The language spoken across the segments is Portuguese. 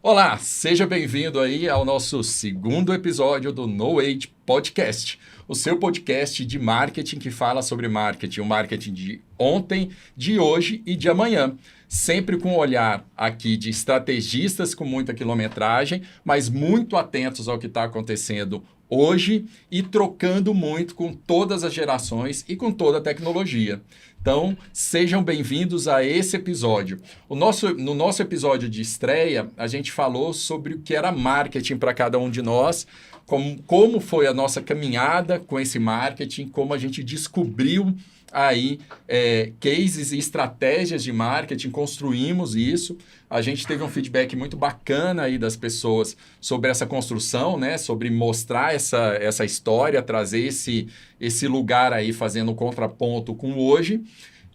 Olá, seja bem-vindo aí ao nosso segundo episódio do No Age Podcast, o seu podcast de marketing que fala sobre marketing, o marketing de ontem, de hoje e de amanhã. Sempre com um olhar aqui de estrategistas com muita quilometragem, mas muito atentos ao que está acontecendo hoje e trocando muito com todas as gerações e com toda a tecnologia. Então, sejam bem-vindos a esse episódio. No nosso episódio de estreia, a gente falou sobre o que era marketing para cada um de nós, como foi a nossa caminhada com esse marketing, como a gente descobriu aí cases e estratégias de marketing, construímos isso. A gente teve um feedback muito bacana aí das pessoas sobre essa construção, né? Sobre mostrar essa história, trazer esse lugar aí fazendo um contraponto com hoje.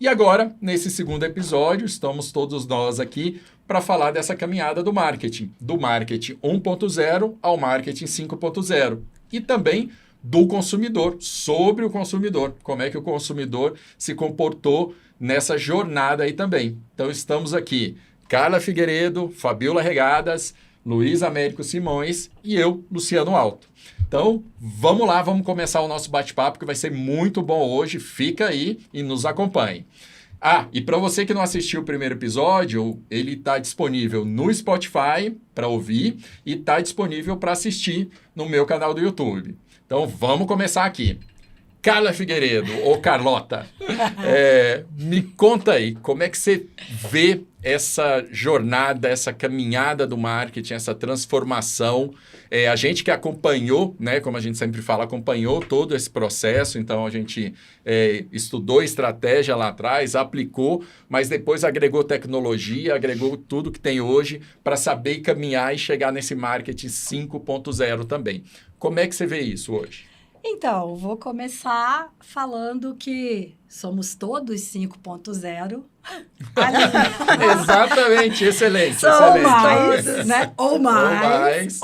E agora, nesse segundo episódio, estamos todos nós aqui para falar dessa caminhada do marketing 1.0 ao marketing 5.0 e também do consumidor, sobre o consumidor, como é que o consumidor se comportou nessa jornada aí também. Então, estamos aqui, Carla Figueiredo, Fabiola Regadas, Luiz Américo Simões e eu, Luciano Alto. Então, vamos lá, vamos começar o nosso bate-papo, que vai ser muito bom hoje. Fica aí e nos acompanhe. E para você que não assistiu o primeiro episódio, ele está disponível no Spotify para ouvir e está disponível para assistir no meu canal do YouTube. Então, vamos começar aqui. Carla Figueiredo, ou Carlota, me conta aí, como é que você vê essa jornada, essa caminhada do marketing, essa transformação? A gente que acompanhou, né, como a gente sempre fala, acompanhou todo esse processo, então a gente estudou estratégia lá atrás, aplicou, mas depois agregou tecnologia, agregou tudo que tem hoje para saber caminhar e chegar nesse marketing 5.0 também. Como é que você vê isso hoje? Então, vou começar falando que somos todos 5.0. Exatamente, excelente. Ou excelente. mais, né? Ou mais.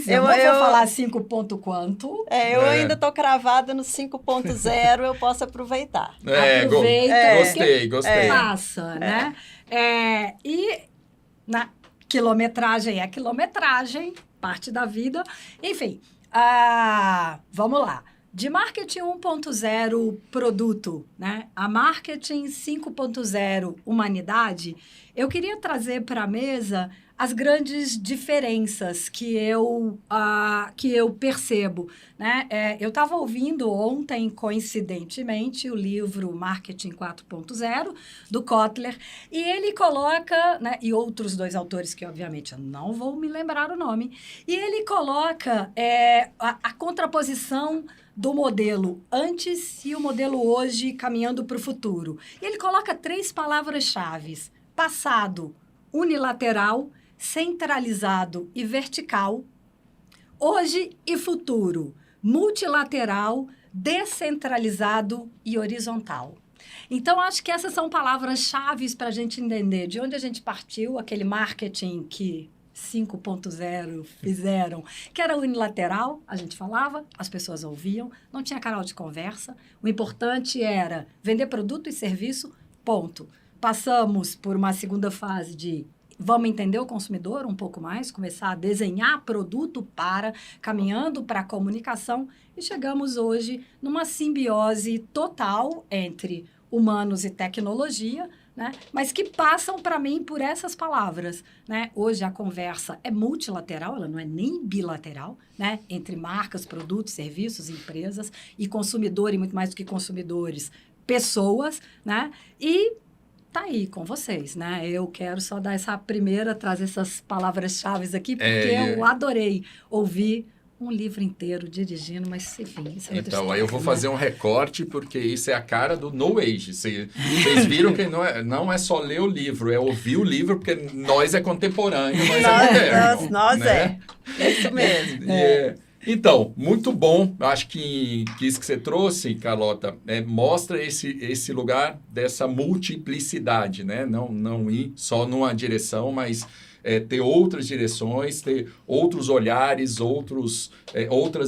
Eu não vou falar 5 ponto quanto. Eu ainda estou cravada no 5.0, eu posso aproveitar. Aproveita. Gostei. Passa, né? E na quilometragem é quilometragem, parte da vida. Enfim, vamos lá. De marketing 1.0 produto, né? A marketing 5.0 humanidade, eu queria trazer para a mesa as grandes diferenças que eu percebo, né? Eu estava ouvindo ontem, coincidentemente, o livro Marketing 4.0, do Kotler, e ele coloca, né, e outros dois autores que, obviamente, eu não vou me lembrar o nome, e ele coloca a contraposição do modelo antes e o modelo hoje caminhando para o futuro. E ele coloca 3 palavras-chave: passado, unilateral, centralizado e vertical, hoje e futuro, multilateral, descentralizado e horizontal. Então, acho que essas são palavras-chave para a gente entender de onde a gente partiu, aquele marketing que 5.0 fizeram, que era unilateral, a gente falava, as pessoas ouviam, não tinha canal de conversa, o importante era vender produto e serviço, ponto. Passamos por uma segunda fase de vamos entender o consumidor um pouco mais, começar a desenhar produto caminhando para a comunicação, e chegamos hoje numa simbiose total entre humanos e tecnologia, né? Mas que passam para mim por essas palavras, né? Hoje a conversa é multilateral, ela não é nem bilateral, né? Entre marcas, produtos, serviços, empresas e consumidor, e muito mais do que consumidores, pessoas, né? E tá aí com vocês, né? Eu quero só dar trazer essas palavras-chave aqui, porque eu adorei ouvir um livro inteiro dirigindo, mas enfim, isso é outra Então, história, aí eu vou fazer um recorte, porque isso é a cara do No Age. Vocês viram que não é só ler o livro, é ouvir o livro, porque nós é contemporâneo, nós é moderno. Nós né? é isso mesmo. Então, muito bom. Acho que isso que você trouxe, Carlota, mostra esse lugar dessa multiplicidade, né? Não ir só numa direção, mas ter outras direções, ter outros olhares, outras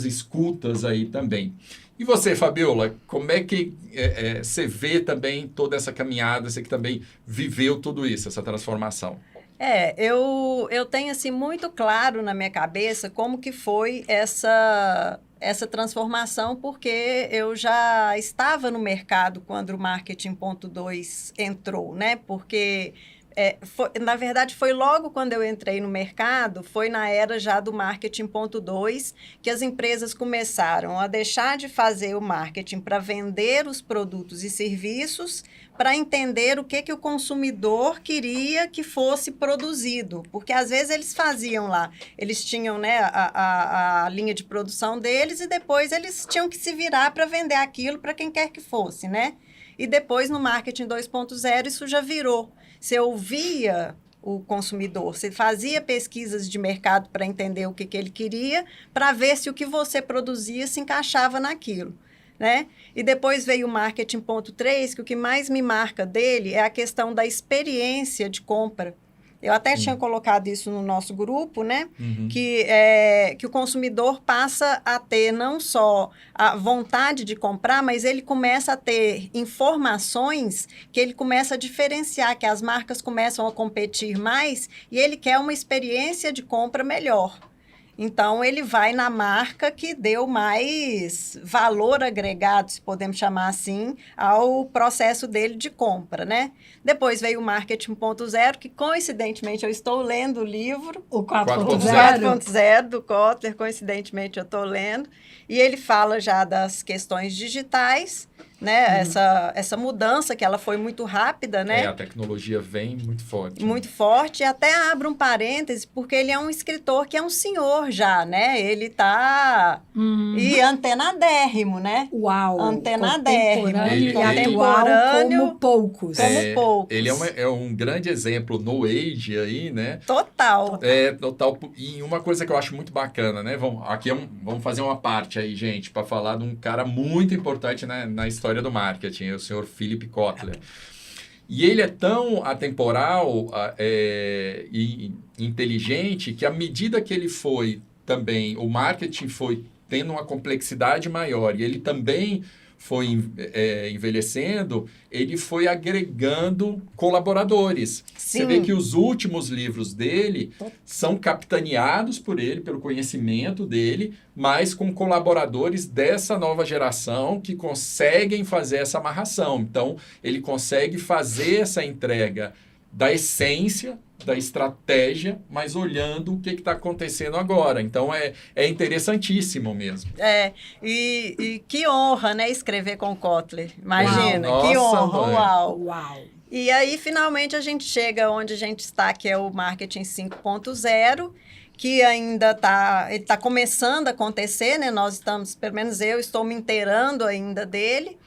escutas aí também. E você, Fabiola, como é que você vê também toda essa caminhada, você que também viveu tudo isso, essa transformação? Eu tenho assim muito claro na minha cabeça como que foi essa transformação, porque eu já estava no mercado quando o Marketing 1.2 entrou, né? Porque, na verdade, foi logo quando eu entrei no mercado, foi na era já do Marketing 1.2, que as empresas começaram a deixar de fazer o marketing para vender os produtos e serviços, para entender o que o consumidor queria que fosse produzido. Porque, às vezes, eles faziam lá, eles tinham, né, a linha de produção deles e depois eles tinham que se virar para vender aquilo para quem quer que fosse, né? E depois, no Marketing 2.0, isso já virou. Você ouvia o consumidor, você fazia pesquisas de mercado para entender o que ele queria, para ver se o que você produzia se encaixava naquilo. Né? E depois veio o Marketing 1.3, que o que mais me marca dele é a questão da experiência de compra. Eu até tinha colocado isso no nosso grupo, né? Que o consumidor passa a ter não só a vontade de comprar, mas ele começa a ter informações que ele começa a diferenciar, que as marcas começam a competir mais e ele quer uma experiência de compra melhor. Então, ele vai na marca que deu mais valor agregado, se podemos chamar assim, ao processo dele de compra, né? Depois veio o Marketing 1.0, que coincidentemente eu estou lendo o livro. O 4.0 do Kotler, coincidentemente eu estou lendo. E ele fala já das questões digitais, né? Essa mudança que ela foi muito rápida, né? A tecnologia vem muito forte. Muito forte. E até abro um parêntese, porque ele é um escritor que é um senhor já, né? Ele tá... E antenadérrimo, né? Uau! Antenadérrimo. Contemporâneo como poucos. Ele é um grande exemplo no age aí, né? Total. Total. E uma coisa que eu acho muito bacana, né? Vamos fazer uma parte aí, gente, para falar de um cara muito importante, né, na história do marketing, o senhor Philip Kotler. E ele é tão atemporal e inteligente que, à medida que ele foi também, o marketing foi tendo uma complexidade maior e ele também foi envelhecendo, ele foi agregando colaboradores. Sim. Você vê que os últimos livros dele são capitaneados por ele, pelo conhecimento dele, mas com colaboradores dessa nova geração que conseguem fazer essa amarração. Então, ele consegue fazer essa entrega da essência, da estratégia, mas olhando o que está acontecendo agora. Então, é interessantíssimo mesmo. E que honra, né, escrever com o Kotler. Imagina, Uau, que nossa, honra, Uau! E aí, finalmente, a gente chega onde a gente está, que é o Marketing 5.0, que ainda está começando a acontecer, né? Nós estamos, pelo menos eu estou me inteirando ainda dele.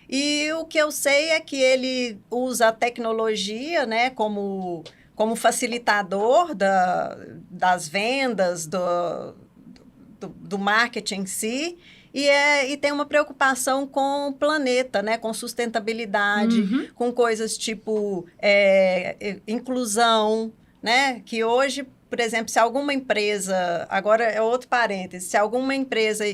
E o que eu sei é que ele usa a tecnologia, né, como facilitador das vendas, do marketing em si, e tem uma preocupação com o planeta, né, com sustentabilidade, com coisas tipo inclusão, né, que hoje, por exemplo, se alguma empresa, agora é outro parêntese, se alguma empresa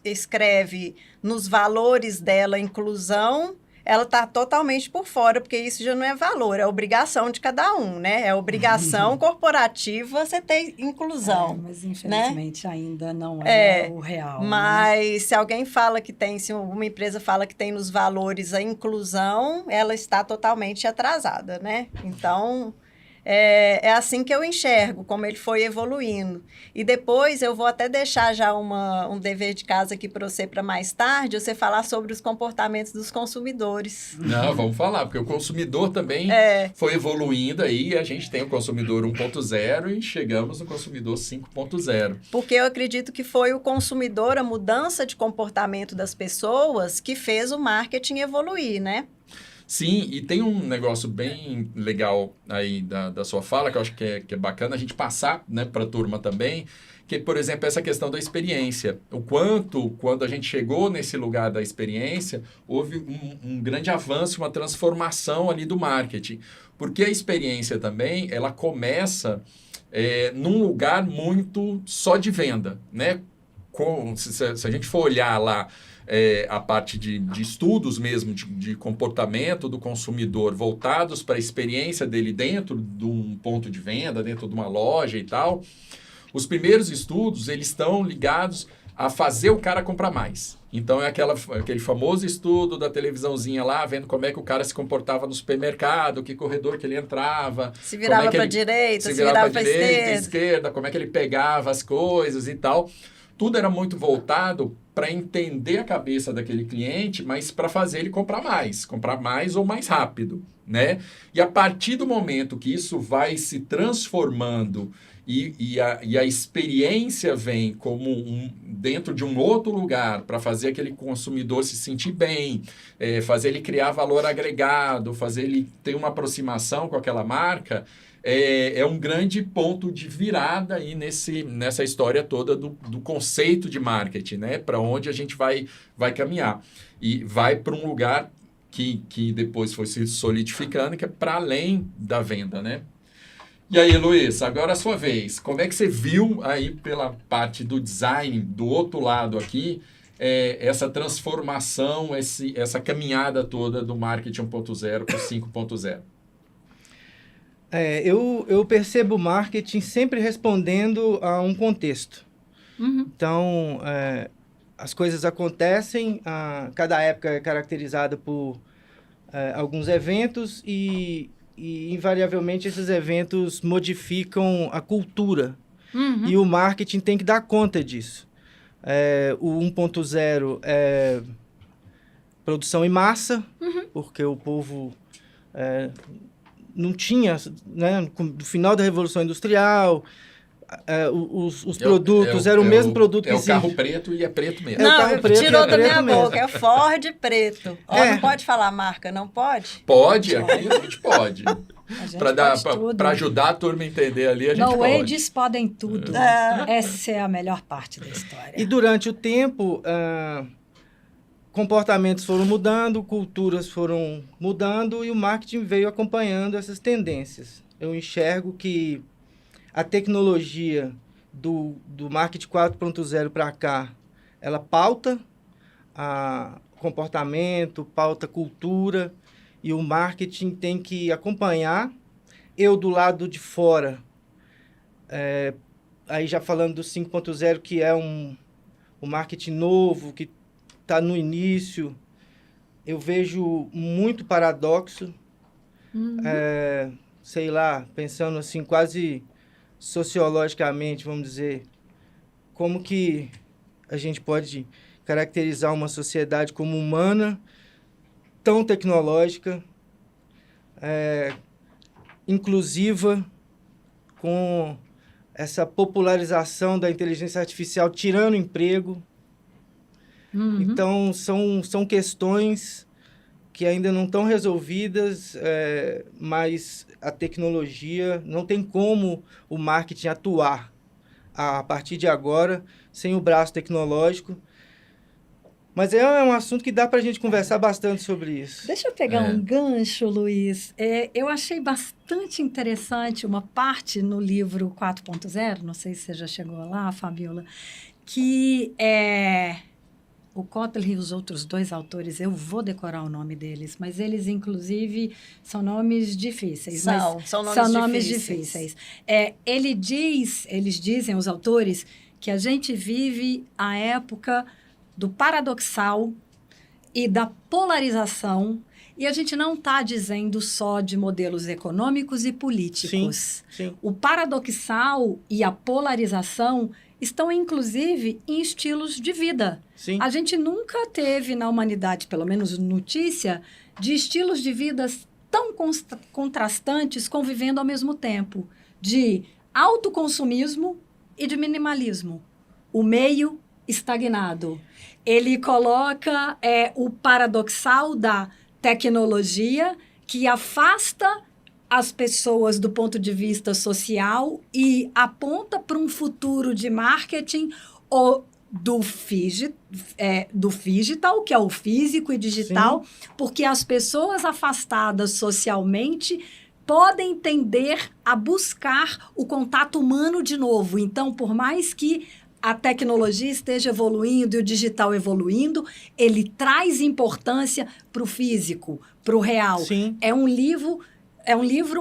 escreve nos valores dela inclusão, ela está totalmente por fora, porque isso já não é valor, é obrigação de cada um, né? É obrigação corporativa você ter inclusão. Mas infelizmente ainda não é o real. Mas né? se alguém fala que tem, se uma empresa fala que tem nos valores a inclusão, ela está totalmente atrasada, né? Então... É assim que eu enxergo, como ele foi evoluindo. E depois eu vou até deixar já um dever de casa aqui para você para mais tarde, você falar sobre os comportamentos dos consumidores. Não, vamos falar, porque o consumidor também foi evoluindo aí, a gente tem o consumidor 1.0 e chegamos no consumidor 5.0. Porque eu acredito que foi o consumidor, a mudança de comportamento das pessoas que fez o marketing evoluir, né? Sim, e tem um negócio bem legal aí da sua fala, que eu acho que é bacana a gente passar, né, para a turma também, que, por exemplo, essa questão da experiência. O quanto, quando a gente chegou nesse lugar da experiência, houve um grande avanço, uma transformação ali do marketing. Porque a experiência também, ela começa num lugar muito só de venda, né? Se a gente for olhar lá, a parte de estudos mesmo, de comportamento do consumidor, voltados para a experiência dele dentro de um ponto de venda, dentro de uma loja e tal, os primeiros estudos, eles estão ligados a fazer o cara comprar mais. Então, é aquele famoso estudo da televisãozinha lá, vendo como é que o cara se comportava no supermercado, que corredor que ele entrava. Se virava para a direita, se virava para a esquerda, como é que ele pegava as coisas e tal. Tudo era muito voltado para entender a cabeça daquele cliente, mas para fazer ele comprar mais ou mais rápido, né? E a partir do momento que isso vai se transformando e a experiência vem como dentro de um outro lugar para fazer aquele consumidor se sentir bem, fazer ele criar valor agregado, fazer ele ter uma aproximação com aquela marca, é um grande ponto de virada aí nessa história toda do conceito de marketing, né? Para onde a gente vai caminhar. E vai para um lugar que depois foi se solidificando, que é para além da venda, né? E aí, Luiz, agora a sua vez. Como é que você viu aí pela parte do design, do outro lado aqui, essa transformação, essa caminhada toda do marketing 1.0 para o 5.0? Eu percebo o marketing sempre respondendo a um contexto. Uhum. Então, as coisas acontecem, cada época é caracterizada por alguns eventos e invariavelmente esses eventos modificam a cultura. Uhum. E o marketing tem que dar conta disso. O 1.0 é produção em massa, porque o povo não tinha, né, no final da Revolução Industrial, os produtos eram o mesmo produto que existe. É o carro preto e é preto mesmo. Não, carro preto, tirou é da minha preto mesmo. boca, é Ford preto. Não pode falar marca, não pode? Pode, aqui a gente pode. Tudo. Para ajudar a turma a entender ali, a gente No pode. Ages podem tudo. Essa é a melhor parte da história. E durante o tempo, comportamentos foram mudando, culturas foram mudando e o marketing veio acompanhando essas tendências. Eu enxergo que a tecnologia do marketing 4.0 para cá, ela pauta comportamento, pauta cultura, e o marketing tem que acompanhar. Eu, do lado de fora, aí já falando do 5.0, que é um marketing novo, que está no início, eu vejo muito paradoxo, sei lá, pensando assim, quase sociologicamente, vamos dizer, como que a gente pode caracterizar uma sociedade como humana, tão tecnológica, inclusiva, com essa popularização da inteligência artificial tirando emprego. Então, são questões que ainda não estão resolvidas, mas a tecnologia, não tem como o marketing atuar a partir de agora sem o braço tecnológico. Mas é um assunto que dá para a gente conversar bastante sobre isso. Deixa eu pegar um gancho, Luiz. Eu achei bastante interessante uma parte no livro 4.0, não sei se você já chegou lá, Fabiola, que o Kotler e os outros dois autores, eu vou decorar o nome deles, mas eles, inclusive, são nomes difíceis. São nomes difíceis. Eles dizem, os autores, que a gente vive a época do paradoxal e da polarização, e a gente não está dizendo só de modelos econômicos e políticos. Sim. O paradoxal e a polarização estão, inclusive, em estilos de vida. Sim. A gente nunca teve na humanidade, pelo menos notícia, de estilos de vida tão contrastantes convivendo ao mesmo tempo, de autoconsumismo e de minimalismo. O meio estagnado. Ele coloca o paradoxal da tecnologia que afasta as pessoas do ponto de vista social e aponta para um futuro de marketing do digital, que é o físico e digital, sim, porque as pessoas afastadas socialmente podem tender a buscar o contato humano de novo. Então, por mais que a tecnologia esteja evoluindo e o digital evoluindo, ele traz importância para o físico, para o real. Sim. É um livro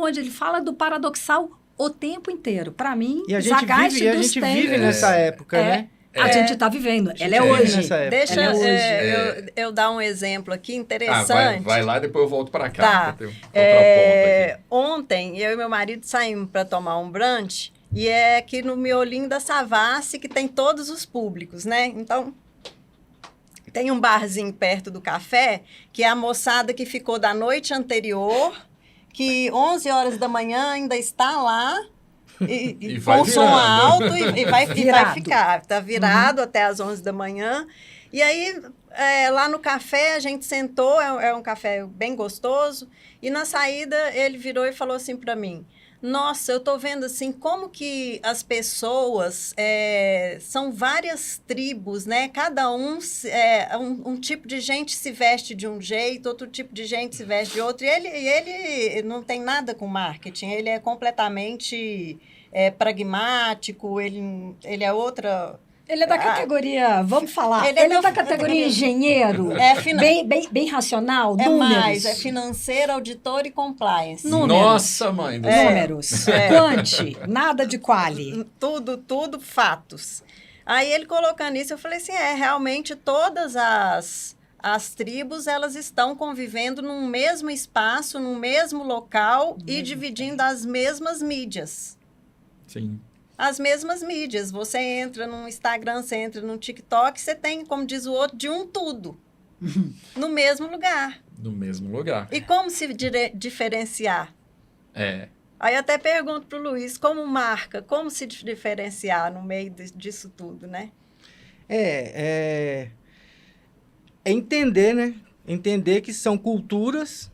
onde ele fala do paradoxal o tempo inteiro. Para mim, E a gente Zagaste vive nessa época, né? A gente está vivendo. Ela é vive hoje. nessa época. Deixa Ela é hoje. eu dar um exemplo aqui Ah, interessante. vai lá, depois eu volto para cá. Tá. Pra ter contraponto aqui. Ontem, eu e meu marido saímos para tomar um brunch e é aqui no miolinho da Savassi que tem todos os públicos, né? Então, tem um barzinho perto do café que é a moçada que ficou da noite anterior, que 11 horas da manhã ainda está lá E com vai o som virando. alto e vai Virado. ficar. Está virado até as 11 da manhã. E aí, lá no café, a gente sentou, é um café bem gostoso, e na saída ele virou e falou assim para mim: nossa, eu tô vendo assim como que as pessoas são várias tribos, né? Cada um tipo de gente se veste de um jeito, outro tipo de gente se veste de outro. E ele não tem nada com marketing, ele é completamente pragmático, ele é outra... Ele é da categoria, vamos falar, Ele ele é é da categoria engenheiro, bem racional, números. É financeiro, auditor e compliance. Números. Nossa, mãe do céu. Números, quanti, nada de quali. Tudo fatos. Aí ele colocando isso, eu falei assim, realmente todas as tribos, elas estão convivendo num mesmo espaço, num mesmo local e dividindo as mesmas mídias. Sim. As mesmas mídias. Você entra no Instagram, você entra no TikTok, você tem, como diz o outro, de um tudo. No mesmo lugar. No mesmo lugar. E como se diferenciar? Aí eu até pergunto para o Luiz, como marca, como se diferenciar no meio disso tudo, né? É entender, né? Entender que são culturas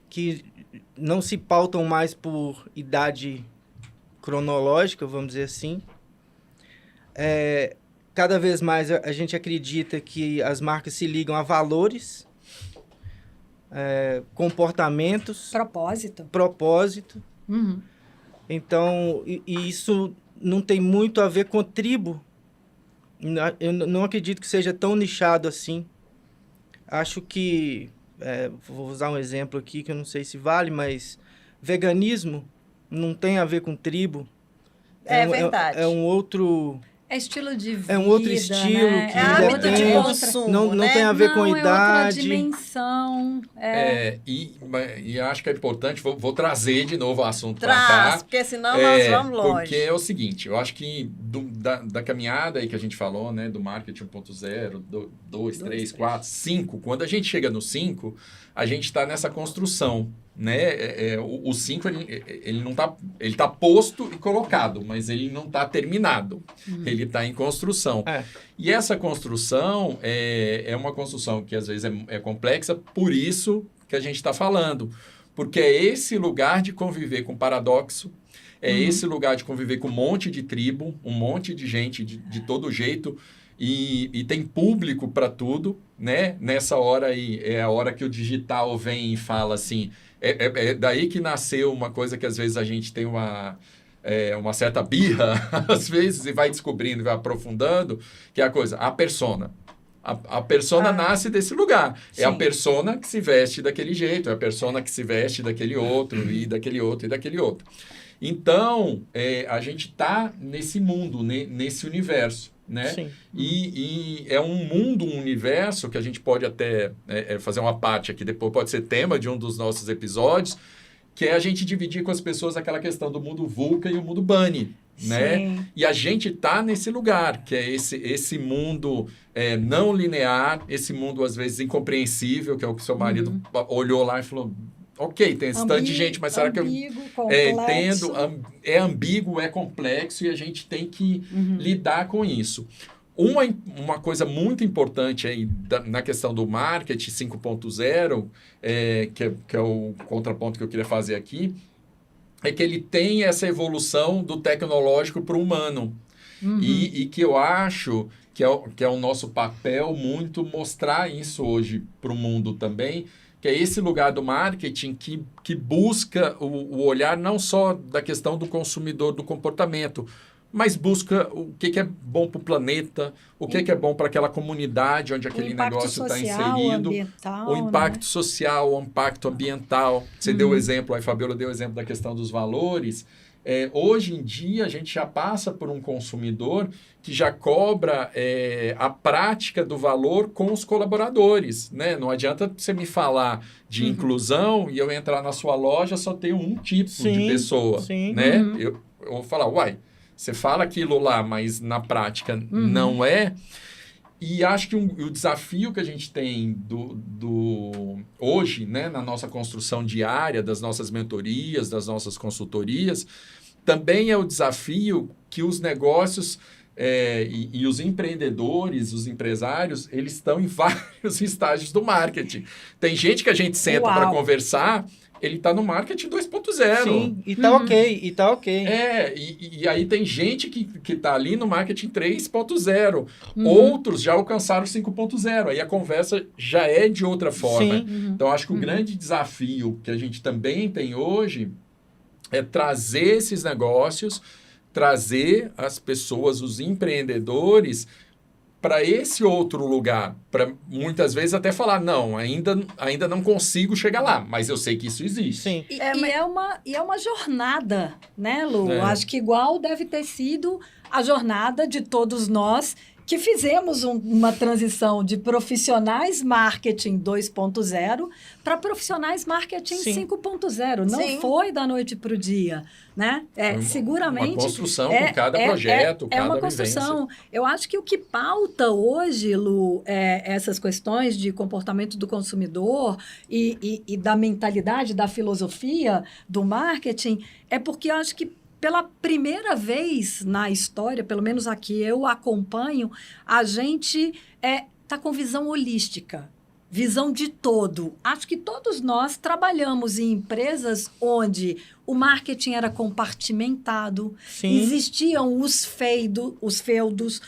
que não se pautam mais por idade cronológica, vamos dizer assim. Cada vez mais a gente acredita que as marcas se ligam a valores, comportamentos, propósito. Uhum. Então, e isso não tem muito a ver com tribo. Eu não acredito que seja tão nichado assim. Acho que, vou usar um exemplo aqui que eu não sei se vale, mas veganismo não tem a ver com tribo. É verdade. É um outro... É estilo de vida, É um outro estilo, né? que É hábito de depende, consumo, não né? tem a ver com Não, idade. é outra dimensão. E acho que é importante, vou trazer de novo o assunto para cá. Porque senão nós vamos longe. Porque é o seguinte, eu acho que da caminhada aí que a gente falou, né, do marketing 1.0, 2, 3, 4, 5, quando a gente chega no 5, a gente está nessa construção, né? O 5, ele não tá, ele tá posto e colocado, mas ele não está terminado. Ele está em construção. E essa construção é uma construção que às vezes é complexa, por isso que a gente está falando. Porque é esse lugar de conviver com paradoxo, esse lugar de conviver com um monte de tribo, um monte de gente de todo jeito, e tem público para tudo, né? Nessa hora aí, é a hora que o digital vem e fala assim, é daí que nasceu uma coisa que às vezes a gente tem uma certa birra, às vezes, e vai descobrindo, vai aprofundando, que é a coisa, a persona. A persona nasce desse lugar. Sim. É a persona que se veste daquele jeito, é a persona que se veste daquele outro, e daquele outro, e daquele outro. Então, a gente está nesse mundo, nesse universo, né? Sim. E é um mundo, um universo, que a gente pode até fazer uma parte aqui, depois pode ser tema de um dos nossos episódios, que é a gente dividir com as pessoas aquela questão do mundo VUCA e o mundo BUNNY, né? Sim. E a gente está nesse lugar, que é esse mundo não linear, esse mundo às vezes incompreensível, que é o que seu marido olhou lá e falou, ok, tem esse tanto de gente, mas será que eu entendo? É ambíguo, é complexo e a gente tem que lidar com isso. Uma coisa muito importante aí na questão do marketing 5.0, que é o contraponto que eu queria fazer aqui, é que ele tem essa evolução do tecnológico para o humano. E que eu acho que é o nosso papel muito mostrar isso hoje para o mundo também, que é esse lugar do marketing que busca o olhar não só da questão do consumidor, do comportamento, mas busca o que é bom para o planeta, o que é bom para aquela comunidade onde aquele negócio está inserido, o impacto social, o impacto ambiental. Você deu o exemplo, a Fabiola deu o exemplo da questão dos valores. Hoje em dia, a gente já passa por um consumidor que já cobra a prática do valor com os colaboradores, né? Não adianta você me falar de inclusão e eu entrar na sua loja só tem um tipo de pessoa, né? Eu vou falar, uai, você fala aquilo lá, mas na prática não é. E acho que o desafio que a gente tem hoje, né, na nossa construção diária, das nossas mentorias, das nossas consultorias, também é o desafio que os negócios e os empreendedores, os empresários, eles estão em vários estágios do marketing. Tem gente que a gente senta para conversar, ele está no marketing 2.0. Sim, e tá ok. E aí tem gente que está ali no marketing 3.0. Outros já alcançaram 5.0. Aí a conversa já é de outra forma. Então, acho que o grande desafio que a gente também tem hoje é trazer esses negócios, trazer as pessoas, os empreendedores, para esse outro lugar, para muitas vezes até falar, não, ainda não consigo chegar lá, mas eu sei que isso existe. Sim. E é uma jornada, né, Lu? Acho que igual deve ter sido a jornada de todos nós que fizemos uma transição de profissionais marketing 2.0 para profissionais marketing 5.0. Não foi da noite para o dia, né? Seguramente... Uma construção com cada projeto, cada uma construção. Eu acho que o que pauta hoje, Lu, essas questões de comportamento do consumidor e da mentalidade, da filosofia do marketing, é porque eu acho que pela primeira vez na história, pelo menos aqui eu acompanho, a gente está com visão holística, visão de todo. Acho que todos nós trabalhamos em empresas onde o marketing era compartimentado, existiam os feudos,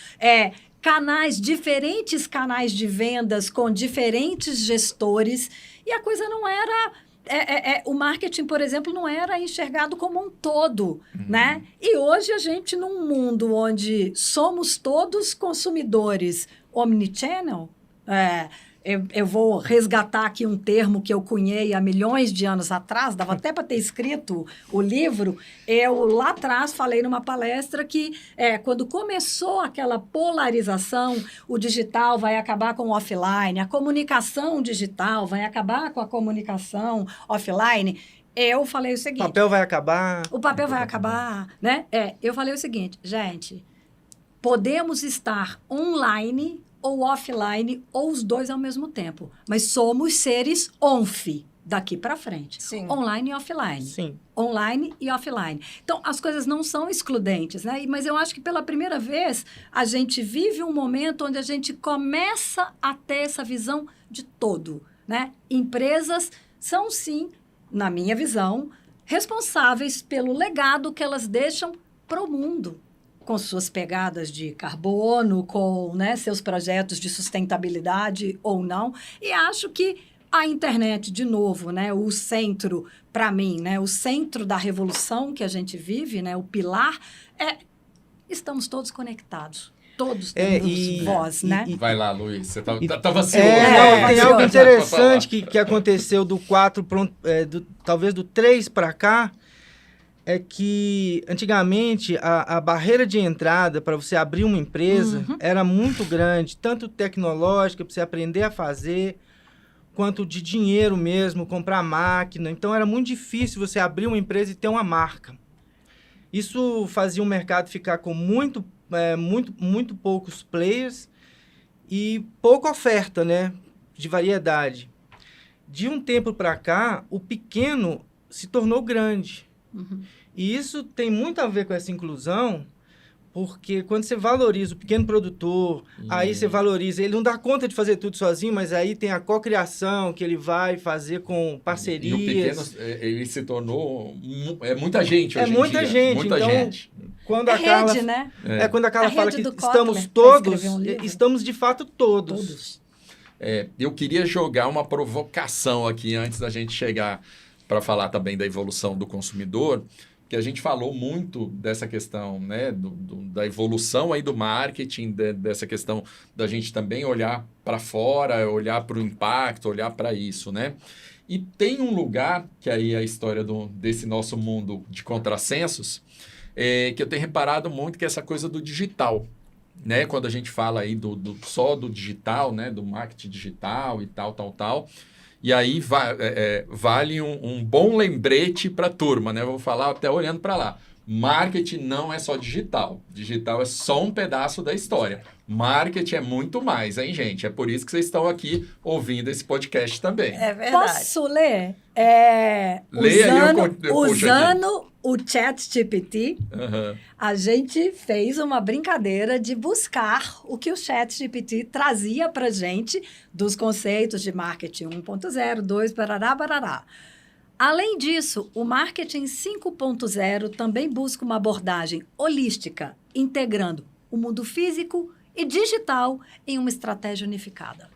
diferentes canais de vendas com diferentes gestores, e a coisa não era... o marketing, por exemplo, não era enxergado como um todo, né? E hoje a gente, num mundo onde somos todos consumidores omnichannel, eu vou resgatar aqui um termo que eu cunhei há milhões de anos atrás, dava até para ter escrito o livro. Eu, lá atrás, falei numa palestra que quando começou aquela polarização, o digital vai acabar com o offline, a comunicação digital vai acabar com a comunicação offline. Eu falei o seguinte... O papel vai acabar. O papel vai acabar, né? Eu falei o seguinte, gente, podemos estar online ou offline, ou os dois ao mesmo tempo. Mas somos seres onf daqui para frente. Sim. Online e offline. Sim. Online e offline. Então, as coisas não são excludentes, né? Mas eu acho que pela primeira vez, a gente vive um momento onde a gente começa a ter essa visão de todo, né? Empresas são, sim, na minha visão, responsáveis pelo legado que elas deixam para o mundo, com suas pegadas de carbono, com, né, seus projetos de sustentabilidade ou não. E acho que a internet, de novo, né, o centro, para mim, né, o centro da revolução que a gente vive, né, o pilar, estamos todos conectados. Todos temos voz, né? Vai lá, Luiz. Você estava ansioso. Tem algo interessante que aconteceu do 4, talvez do 3 para cá, é que, antigamente, a barreira de entrada para você abrir uma empresa era muito grande, tanto tecnológica, para você aprender a fazer, quanto de dinheiro mesmo, comprar máquina. Então, era muito difícil você abrir uma empresa e ter uma marca. Isso fazia o mercado ficar com muito poucos players e pouca oferta, né, de variedade. De um tempo para cá, o pequeno se tornou grande. E isso tem muito a ver com essa inclusão, porque quando você valoriza o pequeno produtor, aí você valoriza, ele não dá conta de fazer tudo sozinho, mas aí tem a cocriação que ele vai fazer com parcerias. E o pequeno, ele se tornou muita gente hoje em dia. Muita gente. Muita então, gente. Quando a Carla, rede, né? Quando a Carla fala que estamos Kotler, todos, estamos de fato todos. Eu queria jogar uma provocação aqui antes da gente chegar para falar também da evolução do consumidor, que a gente falou muito dessa questão, né, da evolução aí do marketing, dessa questão da gente também olhar para fora, olhar para o impacto, olhar para isso, né? E tem um lugar, que aí é a história desse nosso mundo de contrassensos, que eu tenho reparado muito, que é essa coisa do digital, né? Quando a gente fala aí só do digital, né, do marketing digital e tal. E aí vale um bom lembrete para a turma, né? Eu vou falar até olhando para lá. Marketing não é só digital. Digital é só um pedaço da história. Marketing é muito mais, hein, gente? É por isso que vocês estão aqui ouvindo esse podcast também. É verdade. Posso ler? Leia aí eu puxo usando o ChatGPT, Uhum. a gente fez uma brincadeira de buscar o que o ChatGPT trazia para gente dos conceitos de marketing 1.0, 2, barará. Além disso, o marketing 5.0 também busca uma abordagem holística, integrando o mundo físico e digital em uma estratégia unificada.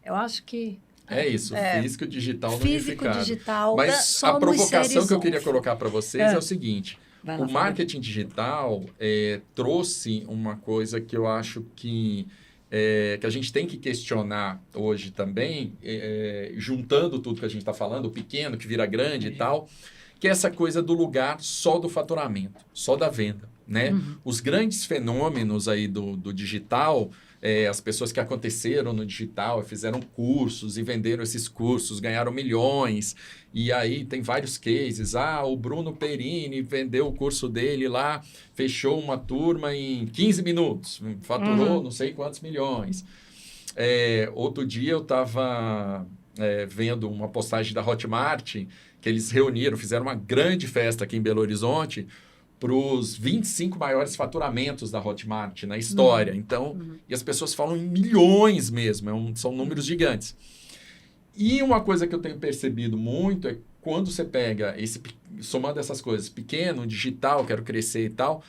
Eu acho que É isso, físico, digital, físico, unificado. digital, Mas a somos provocação seres que eu queria um. colocar para vocês é o seguinte. Vai lá, O marketing digital trouxe uma coisa que eu acho que a gente tem que questionar hoje também, juntando tudo que a gente está falando, o pequeno que vira grande e tal, que é essa coisa do lugar só do faturamento, só da venda, né? Uhum. Os grandes fenômenos aí do digital, as pessoas que aconteceram no digital, fizeram cursos e venderam esses cursos, ganharam milhões. E aí tem vários cases. O Bruno Perini vendeu o curso dele lá, fechou uma turma em 15 minutos, faturou não sei quantos milhões. Outro dia eu estava vendo uma postagem da Hotmart, que eles fizeram uma grande festa aqui em Belo Horizonte, para os 25 maiores faturamentos da Hotmart na história. Então, e as pessoas falam em milhões mesmo, são números gigantes. E uma coisa que eu tenho percebido muito é quando você pega, somando essas coisas, pequeno, digital, quero crescer e tal,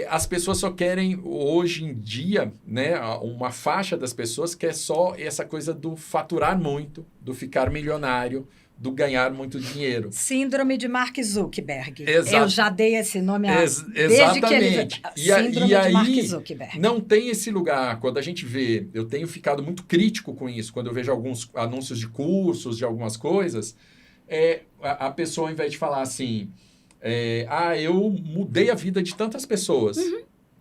as pessoas só querem, hoje em dia, né, uma faixa das pessoas quer só essa coisa do faturar muito, do ficar milionário, do ganhar muito dinheiro. Síndrome de Mark Zuckerberg. Exato. Eu já dei esse nome desde que ele... Síndrome de Mark Zuckerberg. Não tem esse lugar. Quando a gente vê... Eu tenho ficado muito crítico com isso. Quando eu vejo alguns anúncios de cursos, de algumas coisas, a pessoa, ao invés de falar assim... eu mudei a vida de tantas pessoas.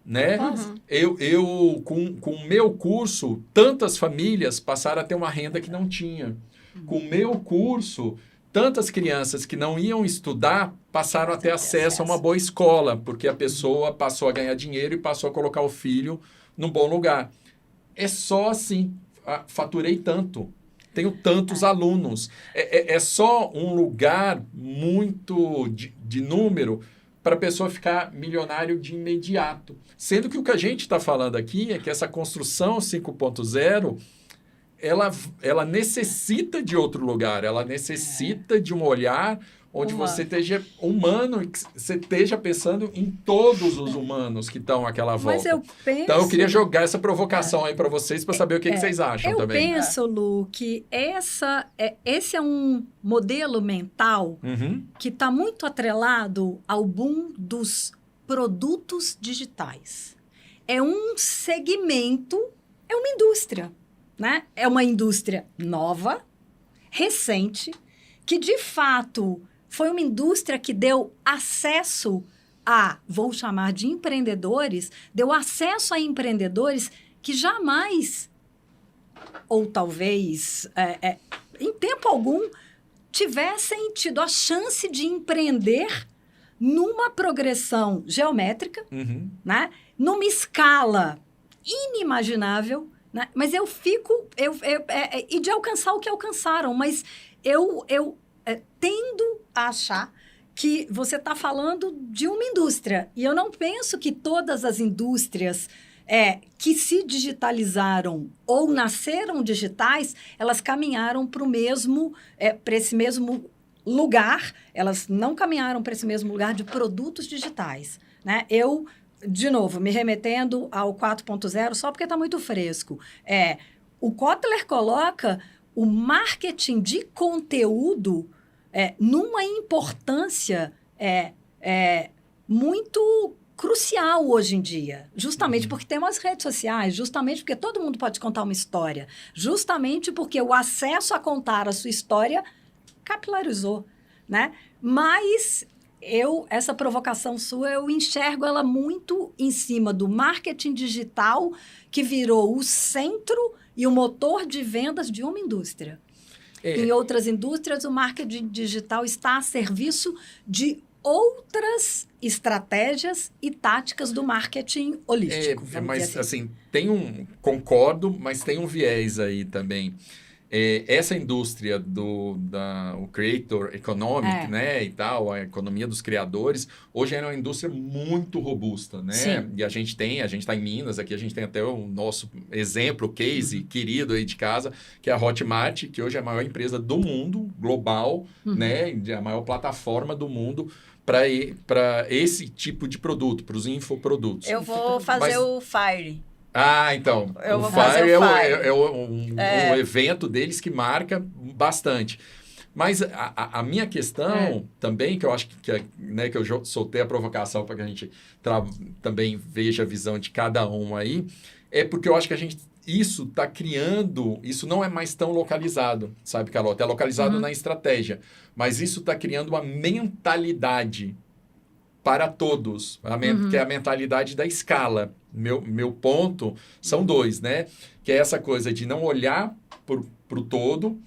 Né? Eu com o meu curso, tantas famílias passaram a ter uma renda que não tinha. Com o meu curso, tantas crianças que não iam estudar passaram a ter acesso a uma boa escola, porque a pessoa passou a ganhar dinheiro e passou a colocar o filho num bom lugar. É só assim, faturei tanto, tenho tantos alunos. É só um lugar muito de número para a pessoa ficar milionário de imediato. Sendo que o que a gente está falando aqui é que essa construção 5.0... Ela necessita de outro lugar, ela necessita de um olhar onde você esteja humano, que você esteja pensando em todos os humanos que estão àquela volta. Mas eu penso... Então, eu queria jogar essa provocação aí para vocês, para saber o que vocês acham também. Eu penso, Lu, que esse é um modelo mental que está muito atrelado ao boom dos produtos digitais. É um segmento, é uma indústria. Né? É uma indústria nova, recente, que de fato foi uma indústria que deu acesso vou chamar de empreendedores, deu acesso a empreendedores que jamais, ou talvez em tempo algum, tivessem tido a chance de empreender numa progressão geométrica, né? Numa escala inimaginável. Né? Mas eu fico... e de alcançar o que alcançaram. Mas eu tendo a achar que você está falando de uma indústria. E eu não penso que todas as indústrias que se digitalizaram ou nasceram digitais, elas caminharam para esse mesmo lugar. Elas não caminharam para esse mesmo lugar de produtos digitais. Né? De novo, me remetendo ao 4.0, só porque está muito fresco. O Kotler coloca o marketing de conteúdo numa importância muito crucial hoje em dia, justamente porque temos as redes sociais, justamente porque todo mundo pode contar uma história, justamente porque o acesso a contar a sua história capilarizou, né? Mas essa provocação sua, eu enxergo ela muito em cima do marketing digital, que virou o centro e o motor de vendas de uma indústria. Em outras indústrias, o marketing digital está a serviço de outras estratégias e táticas do marketing holístico. Mas, assim, concordo, mas tem um viés aí também. Essa indústria o creator economic, né, e tal, a economia dos criadores, hoje é uma indústria muito robusta, né? Sim. E a gente está em Minas, aqui a gente tem até o nosso exemplo, case querido aí de casa, que é a Hotmart, que hoje é a maior empresa do mundo, global, né, a maior plataforma do mundo para esse tipo de produto, para os infoprodutos. Eu vou fazer o Fire. Então, Eu o vou fazer Fire o Fire. é um evento deles que marca bastante. Mas a minha questão também, que eu acho né, que eu soltei a provocação para que a gente também veja a visão de cada um aí, é porque eu acho que isso está criando, isso não é mais tão localizado, sabe, Carlota? É localizado na estratégia, mas isso está criando uma mentalidade para todos, que é a mentalidade da escala. Meu ponto são dois, né? Que é essa coisa de não olhar para o todo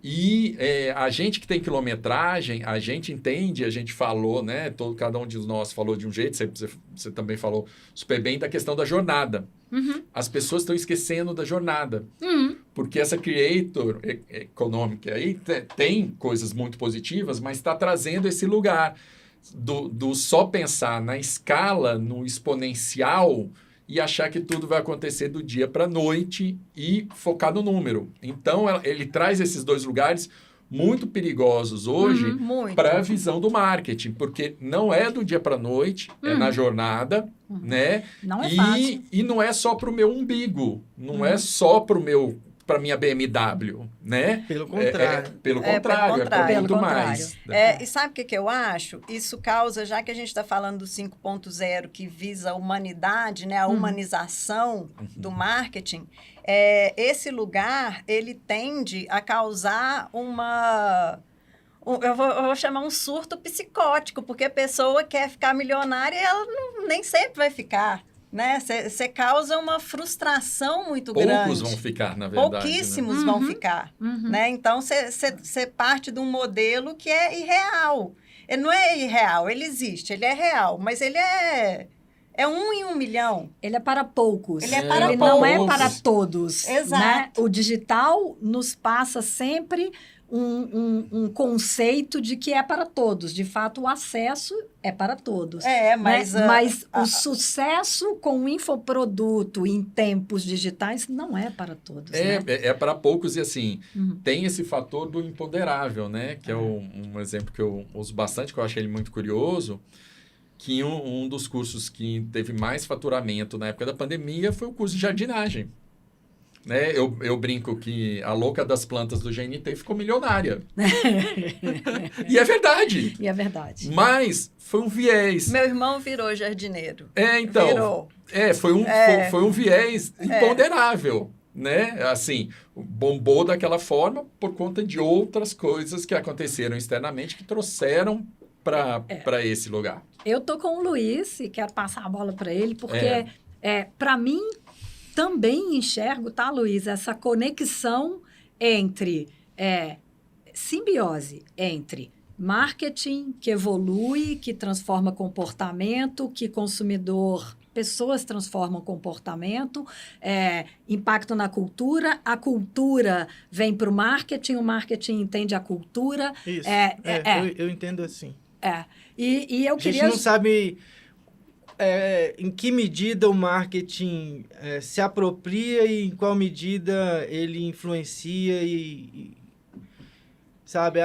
e a gente que tem quilometragem, a gente entende, a gente falou, né? Cada um de nós falou de um jeito, você também falou super bem da questão da jornada. As pessoas estão esquecendo da jornada. Porque essa creator econômica aí tem coisas muito positivas, mas está trazendo esse lugar do só pensar na escala, no exponencial e achar que tudo vai acontecer do dia para a noite e focar no número. Então, ele traz esses dois lugares muito perigosos hoje para a visão do marketing, porque não é do dia para a noite, é na jornada, né? Não é fácil. E não é só para o meu umbigo, não é só para minha BMW, né? Pelo contrário. Pelo contrário, é muito mais. E sabe o que eu acho? Isso causa, já que a gente está falando do 5.0, que visa a humanidade, né? A humanização do marketing, esse lugar, ele tende a causar eu vou chamar um surto psicótico, porque a pessoa quer ficar milionária e ela nem sempre vai ficar. Né? Você causa uma frustração muito grande. Poucos vão ficar, na verdade. Pouquíssimos vão ficar. Né? Então, você parte de um modelo que é irreal. Ele não é irreal, ele existe, ele é real, mas ele é 1 em 1 milhão. Ele é para poucos. Ele poucos. Não é para todos. Exato. Né? O digital nos passa sempre um conceito de que é para todos. De fato, o acesso é para todos. Mas... Né? Mas o sucesso com o infoproduto em tempos digitais não é para todos. Né? É para poucos e, assim, tem esse fator do imponderável, né? Que é um exemplo que eu uso bastante, que eu achei ele muito curioso, que um dos cursos que teve mais faturamento na época da pandemia foi o curso de jardinagem. Né? Eu brinco que a louca das plantas do GNT ficou milionária. E é verdade. E é verdade. Mas foi um viés. Meu irmão virou jardineiro. Então. Virou. Foi um viés imponderável. Né? Assim, bombou daquela forma por conta de outras coisas que aconteceram externamente que trouxeram para esse lugar. Eu tô com o Luiz e quero passar a bola para ele, porque para mim também enxergo, tá, Luiz, essa conexão entre simbiose entre marketing que evolui, que transforma comportamento, que pessoas transformam comportamento, impacto na cultura, a cultura vem para o marketing entende a cultura. Isso, eu entendo assim. E eu queria... A gente não sabe em que medida o marketing se apropria e em qual medida ele influencia e sabe,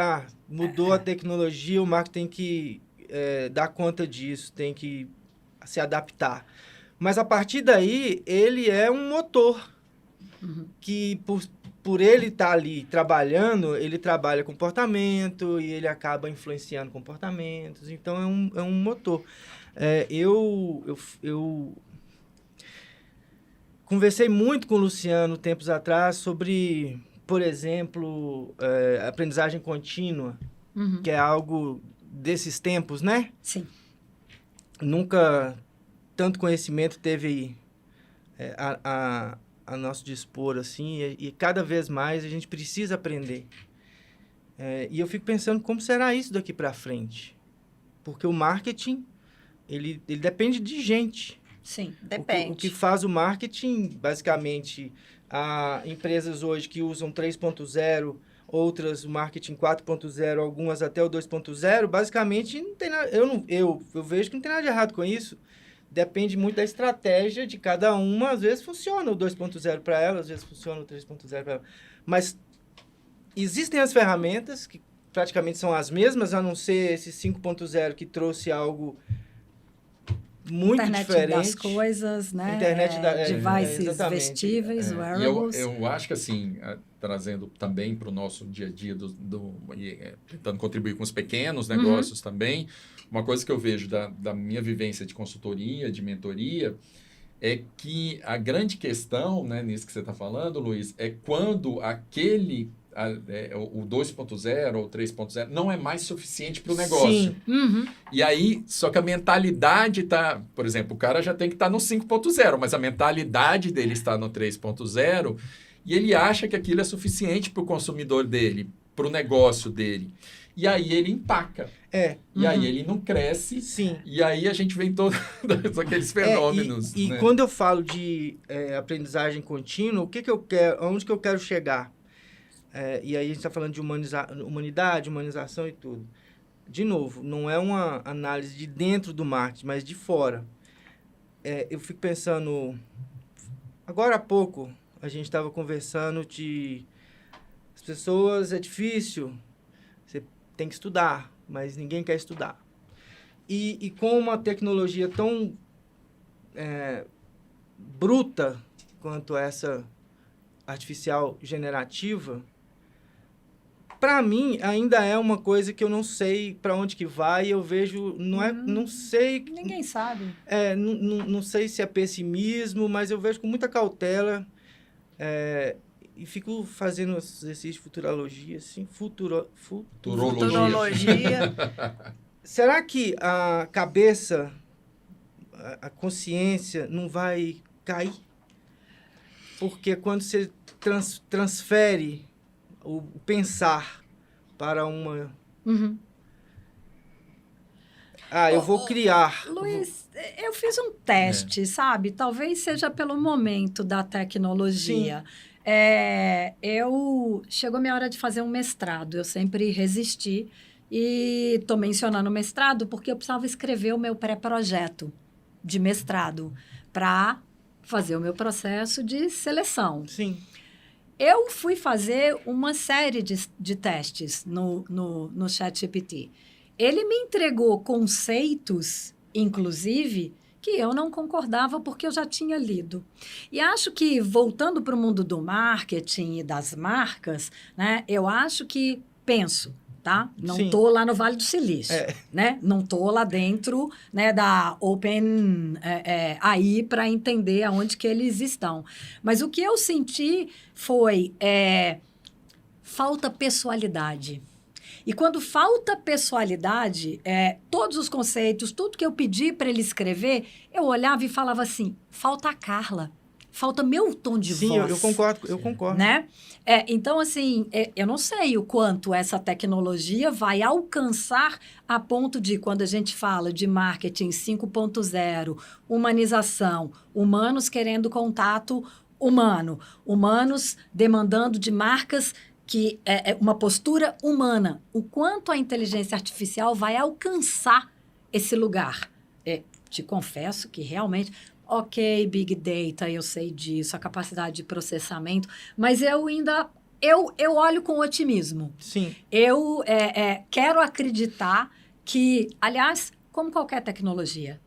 mudou a tecnologia, o marketing tem que dar conta disso, tem que se adaptar. Mas, a partir daí, ele é um motor que, por ele estar ali trabalhando, ele trabalha comportamento e ele acaba influenciando comportamentos. Então, é um motor. Eu conversei muito com o Luciano tempos atrás sobre, por exemplo, aprendizagem contínua, que é algo desses tempos, né? Sim. Nunca tanto conhecimento teve a nosso dispor, assim, e cada vez mais a gente precisa aprender. E eu fico pensando como será isso daqui para frente. Porque o marketing, ele depende de gente. Sim, depende. O que faz o marketing, basicamente, há empresas hoje que usam 3.0, outras o marketing 4.0, algumas até o 2.0, basicamente não tem nada, eu vejo que não tem nada de errado com isso. Depende muito da estratégia de cada uma. Às vezes funciona o 2.0 para ela, às vezes funciona o 3.0 para ela. Mas existem as ferramentas que praticamente são as mesmas, a não ser esse 5.0 que trouxe algo muito Internet diferente. das coisas, né? Internet devices exatamente. vestíveis, E wearables. eu acho que, assim, trazendo também para o nosso dia a dia, tentando contribuir com os pequenos negócios também, uma coisa que eu vejo da minha vivência de consultoria, de mentoria, é que a grande questão, né, nisso que você está falando, Luiz, é quando o 2.0 ou 3.0 não é mais suficiente para o negócio. Sim. E aí, só que a mentalidade está... Por exemplo, o cara já tem que estar no 5.0, mas a mentalidade dele está no 3.0 e ele acha que aquilo é suficiente para o consumidor dele, para o negócio dele. E aí ele empaca. E aí ele não cresce. Sim. E aí a gente vem todos aqueles fenômenos. E né? quando eu falo de aprendizagem contínua, o que eu quero, aonde que eu quero chegar? E aí a gente está falando de humanidade, humanização e tudo. De novo, não é uma análise de dentro do marketing, mas de fora. Eu fico pensando... Agora há pouco, a gente estava conversando de... As pessoas, é difícil, você tem que estudar, mas ninguém quer estudar. E com uma tecnologia tão bruta quanto essa artificial generativa, para mim ainda é uma coisa que eu não sei para onde que vai. Eu vejo, não sei. Ninguém sabe. Não sei se é pessimismo, mas eu vejo com muita cautela. E fico fazendo exercício de futurologia, assim, Futurologia. Será que a cabeça, a consciência não vai cair? Porque quando você transfere o pensar para uma... eu vou criar. Luiz, eu fiz um teste, sabe? Talvez seja pelo momento da tecnologia. Chegou a minha hora de fazer um mestrado. Eu sempre resisti e estou mencionando o mestrado porque eu precisava escrever o meu pré-projeto de mestrado para fazer o meu processo de seleção. Sim. Eu fui fazer uma série de testes no ChatGPT. Ele me entregou conceitos, inclusive, que eu não concordava porque eu já tinha lido. E acho que, voltando para o mundo do marketing e das marcas, né, eu acho que penso, tá? Não estou lá no Vale do Silício, né? Não estou lá dentro, né, da Open AI para entender aonde que eles estão. Mas o que eu senti foi falta pessoalidade. E quando falta pessoalidade, todos os conceitos, tudo que eu pedi para ele escrever, eu olhava e falava assim, falta a Carla, falta meu tom de voz. Sim, eu concordo. Né? Então, assim, eu não sei o quanto essa tecnologia vai alcançar a ponto de, quando a gente fala de marketing 5.0, humanização, humanos querendo contato humano, humanos demandando de marcas que é uma postura humana. O quanto a inteligência artificial vai alcançar esse lugar? Te confesso que realmente... Ok, Big Data, eu sei disso, a capacidade de processamento, mas eu ainda... Eu olho com otimismo. Sim. Eu quero acreditar que, aliás, como qualquer tecnologia,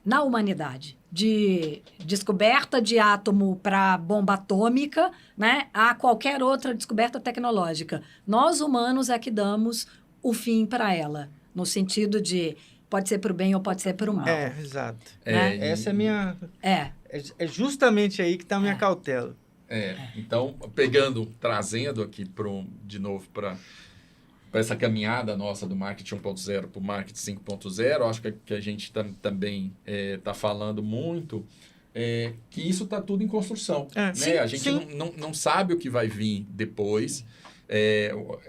na humanidade, de descoberta de átomo para bomba atômica, né, a qualquer outra descoberta tecnológica. Nós, humanos, é que damos o fim para ela, no sentido de pode ser para o bem ou pode ser para o mal. Exato. Né? Essa é a minha... É justamente aí que está a minha cautela. Então, trazendo aqui de novo para essa caminhada nossa do marketing 1.0 para o marketing 5.0, acho que a gente também está falando muito que isso está tudo em construção. Né? Sim, a gente não sabe o que vai vir depois,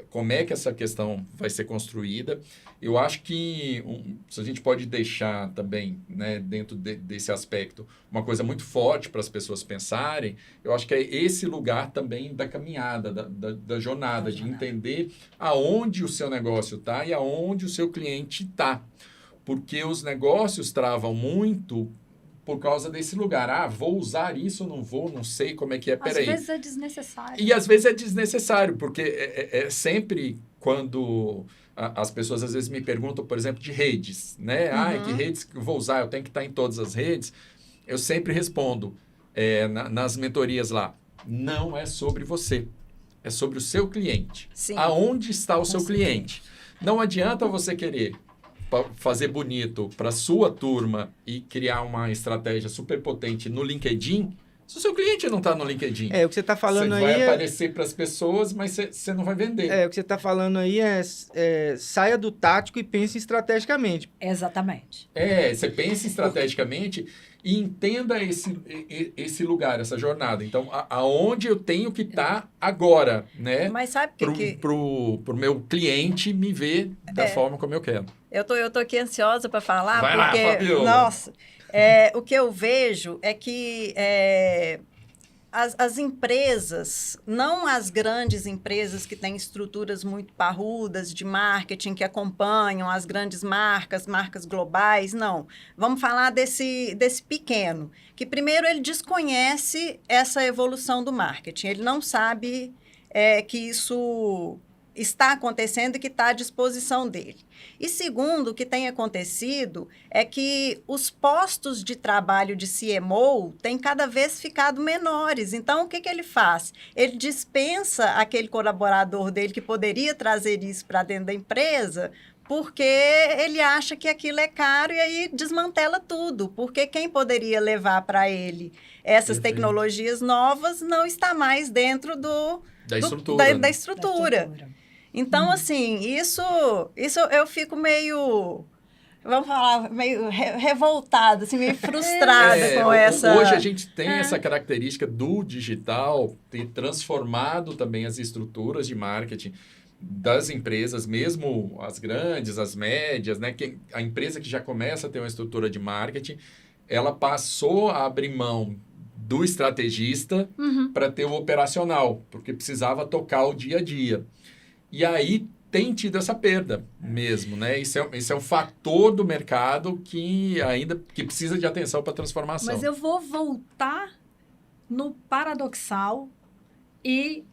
como é que essa questão vai ser construída. Eu acho que se a gente pode deixar também, né, dentro desse aspecto, uma coisa muito forte para as pessoas pensarem, eu acho que é esse lugar também da caminhada, da jornada, de entender aonde o seu negócio está e aonde o seu cliente está. Porque os negócios travam muito por causa desse lugar. Vou usar isso, não vou, não sei como é que é, peraí. Às vezes é desnecessário. E às vezes é desnecessário, porque é sempre quando as pessoas às vezes me perguntam, por exemplo, de redes, né? Que redes que eu vou usar? Eu tenho que estar em todas as redes. Eu sempre respondo nas mentorias lá, não é sobre você, é sobre o seu cliente. Sim. Aonde está o seu cliente? Não adianta você querer fazer bonito para a sua turma e criar uma estratégia super potente no LinkedIn, se o seu cliente não está no LinkedIn. O que você está falando aí... Você vai aparecer para as pessoas, mas você não vai vender. O que você está falando aí saia do tático e pense estrategicamente. Exatamente. Você pense estrategicamente e entenda esse lugar, essa jornada. Então, aonde eu tenho que estar agora, né? Mas sabe que... Pro meu cliente me ver da forma como eu quero. Eu tô aqui ansiosa para falar, Vai porque... lá, Fabiola. Nossa, o que eu vejo é que as empresas, não as grandes empresas que têm estruturas muito parrudas de marketing, que acompanham as grandes marcas globais, não. Vamos falar desse pequeno, que primeiro ele desconhece essa evolução do marketing, ele não sabe que isso está acontecendo e que está à disposição dele. E segundo, o que tem acontecido é que os postos de trabalho de CMO têm cada vez ficado menores. Então, o que ele faz? Ele dispensa aquele colaborador dele que poderia trazer isso para dentro da empresa, porque ele acha que aquilo é caro e aí desmantela tudo. Porque quem poderia levar para ele essas tecnologias novas não está mais dentro da estrutura. Então, assim, isso eu fico meio, vamos falar, meio revoltada, assim, meio frustrada com essa... Hoje a gente tem essa característica do digital ter transformado também as estruturas de marketing das empresas, mesmo as grandes, as médias, né? A empresa que já começa a ter uma estrutura de marketing, ela passou a abrir mão do estrategista para ter o operacional, porque precisava tocar o dia a dia. E aí tem tido essa perda mesmo, né? Isso é um fator do mercado que precisa de atenção para a transformação. Mas eu vou voltar no paradoxal e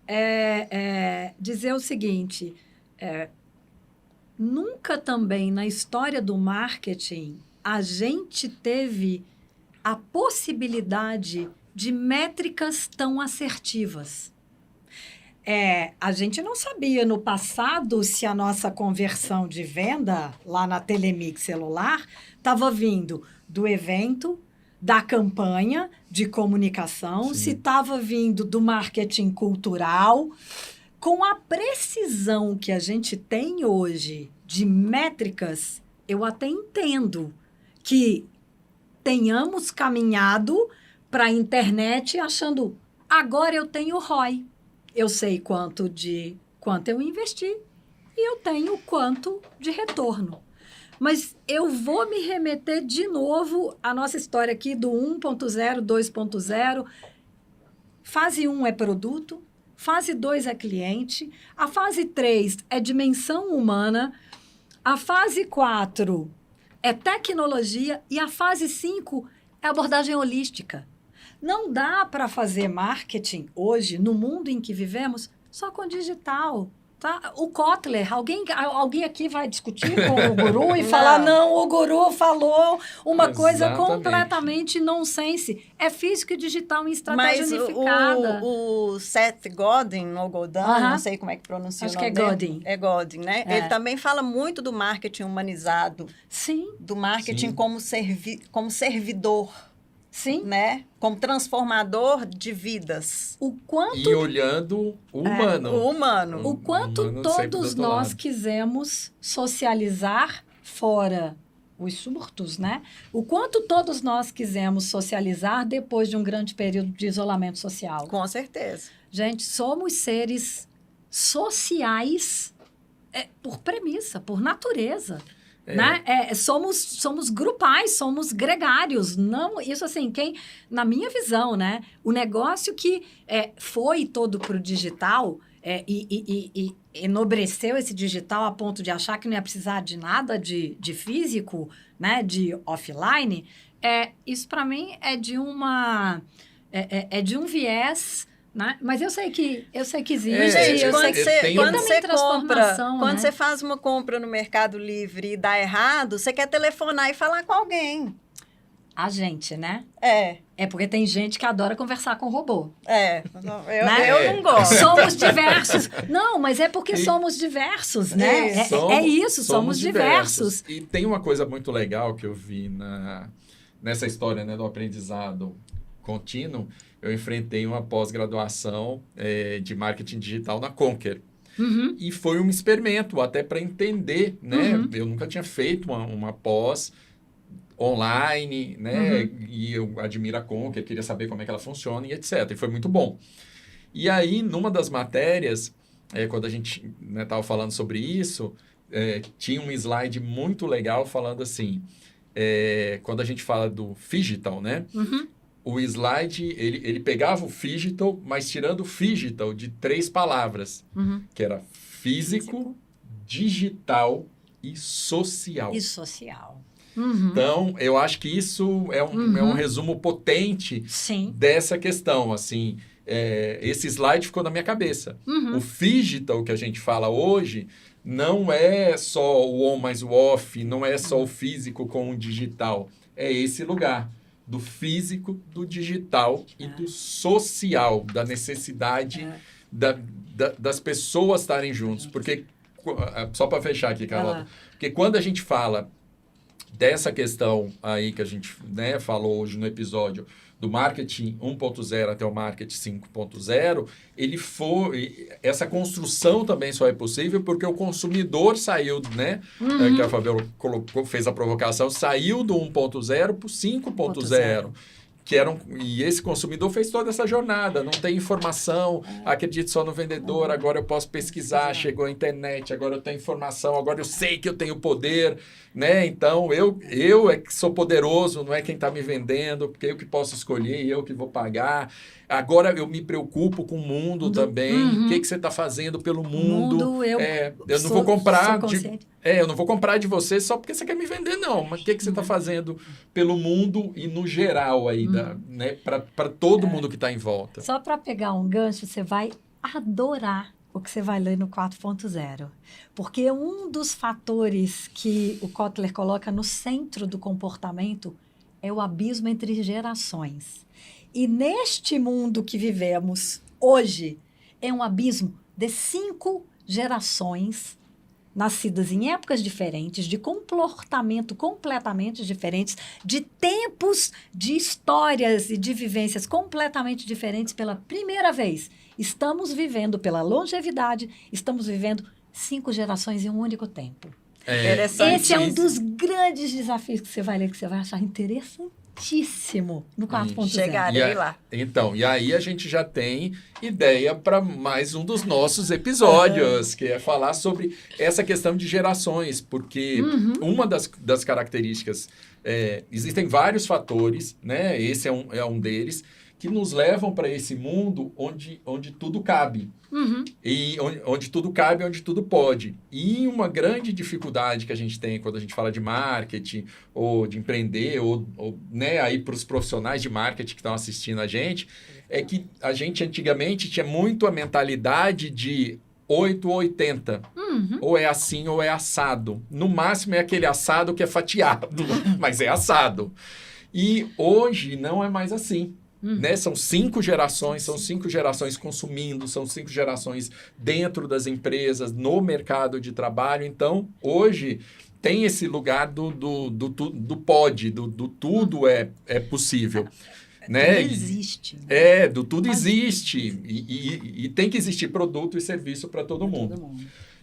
dizer o seguinte, nunca também na história do marketing a gente teve a possibilidade de métricas tão assertivas. A gente não sabia no passado se a nossa conversão de venda lá na Telemix celular estava vindo do evento, da campanha de comunicação, se estava vindo do marketing cultural. Com a precisão que a gente tem hoje de métricas, eu até entendo que tenhamos caminhado para a internet achando, agora eu tenho ROI. Eu sei quanto eu investi e eu tenho quanto de retorno. Mas eu vou me remeter de novo à nossa história aqui do 1.0, 2.0. Fase 1 é produto, fase 2 é cliente, a fase 3 é dimensão humana, a fase 4 é tecnologia e a fase 5 é abordagem holística. Não dá para fazer marketing hoje, no mundo em que vivemos, só com digital. Tá? O Kotler, alguém aqui vai discutir com o guru e falar, não, o guru falou uma coisa Exatamente. completamente nonsense. É físico e digital em estratégia unificada. O Seth Godin, ou Godin, não sei como é que pronuncia Acho o nome que é dele. Godin. É Godin, né? É. Ele também fala muito do marketing humanizado, Sim, do marketing Sim. como servidor, sim. né? Como transformador de vidas. O quanto E olhando o humano. O humano. O quanto humano sempre todos do outro nós lado. quisemos socializar fora os surtos, né? O quanto todos nós quisemos socializar depois de um grande período de isolamento social. Com certeza. Gente, somos seres sociais por premissa, por natureza. Né? Somos grupais, somos gregários. Não, isso assim, na minha visão, né? O negócio que foi todo para o digital e enobreceu esse digital a ponto de achar que não ia precisar de nada de físico, né? De offline, isso para mim é de um viés. Né? Mas eu sei que existe. Quando você faz uma compra no Mercado Livre e dá errado, você quer telefonar e falar com alguém. A gente, né? É porque tem gente que adora conversar com robô. Eu não gosto. Somos diversos. Não, mas é porque somos diversos, né? Somos diversos. E tem uma coisa muito legal que eu vi nessa história, né, do aprendizado contínuo. Eu enfrentei uma pós-graduação de marketing digital na Conquer. Uhum. E foi um experimento, até para entender, né? Uhum. Eu nunca tinha feito uma pós online, né? Uhum. E eu admiro a Conquer, queria saber como é que ela funciona e etc. E foi muito bom. E aí, numa das matérias, quando a gente estava falando sobre isso, tinha um slide muito legal falando assim, quando a gente fala do phygital, né? Uhum. O slide, ele pegava o phygital, mas tirando o phygital de 3 palavras, que era físico, digital e social. E social. Uhum. Então, eu acho que isso é um resumo potente dessa questão, assim. Esse slide ficou na minha cabeça. Uhum. O phygital que a gente fala hoje não é só o on mais o off, não é só o físico com o digital. É esse lugar do físico, do digital e do social, da necessidade das pessoas estarem juntos. Porque, só para fechar aqui, Carlota, porque quando a gente fala dessa questão aí que a gente, né, falou hoje no episódio, do marketing 1.0 até o marketing 5.0, essa construção também só é possível porque o consumidor saiu, né? Que a Fabiola fez a provocação, saiu do 1.0 para o 5.0. E esse consumidor fez toda essa jornada, não tem informação, acredito só no vendedor, agora eu posso pesquisar, chegou a internet, agora eu tenho informação, agora eu sei que eu tenho poder, né? Então, eu é que sou poderoso, não é quem está me vendendo, porque eu que posso escolher, eu que vou pagar. Agora eu me preocupo com o mundo também, o que você está fazendo pelo mundo. Eu não vou comprar eu não vou comprar de você só porque você quer me vender, não. Mas o que você está fazendo pelo mundo e no geral aí, né? Para todo mundo que está em volta. Só para pegar um gancho, você vai adorar o que você vai ler no 4.0. Porque um dos fatores que o Kotler coloca no centro do comportamento é o abismo entre gerações. E neste mundo que vivemos hoje, é um abismo de 5 gerações nascidas em épocas diferentes, de comportamento completamente diferentes, de tempos, de histórias e de vivências completamente diferentes pela primeira vez. Estamos vivendo pela longevidade, estamos vivendo 5 gerações em um único tempo. Esse é um dos grandes desafios que você vai ler, que você vai achar interessantíssimo no 4.0. Chegarei lá. Então, e aí a gente já tem ideia para mais um dos nossos episódios, que é falar sobre essa questão de gerações, porque uma das características, existem vários fatores, né? Esse é um deles, que nos levam para esse mundo onde tudo cabe. E onde tudo cabe, onde tudo pode. E uma grande dificuldade que a gente tem quando a gente fala de marketing, ou de empreender, ou né, aí para os profissionais de marketing que estão assistindo a gente, é que a gente antigamente tinha muito a mentalidade de 8 ou 80. Ou é assim ou é assado. No máximo é aquele assado que é fatiado, mas é assado. E hoje não é mais assim. Né? São 5 gerações, são 5 gerações consumindo, são 5 gerações dentro das empresas, no mercado de trabalho. Então, hoje tem esse lugar do pode, do tudo é possível. Né? Tudo existe. Do tudo existe. E tem que existir produto e serviço para todo mundo.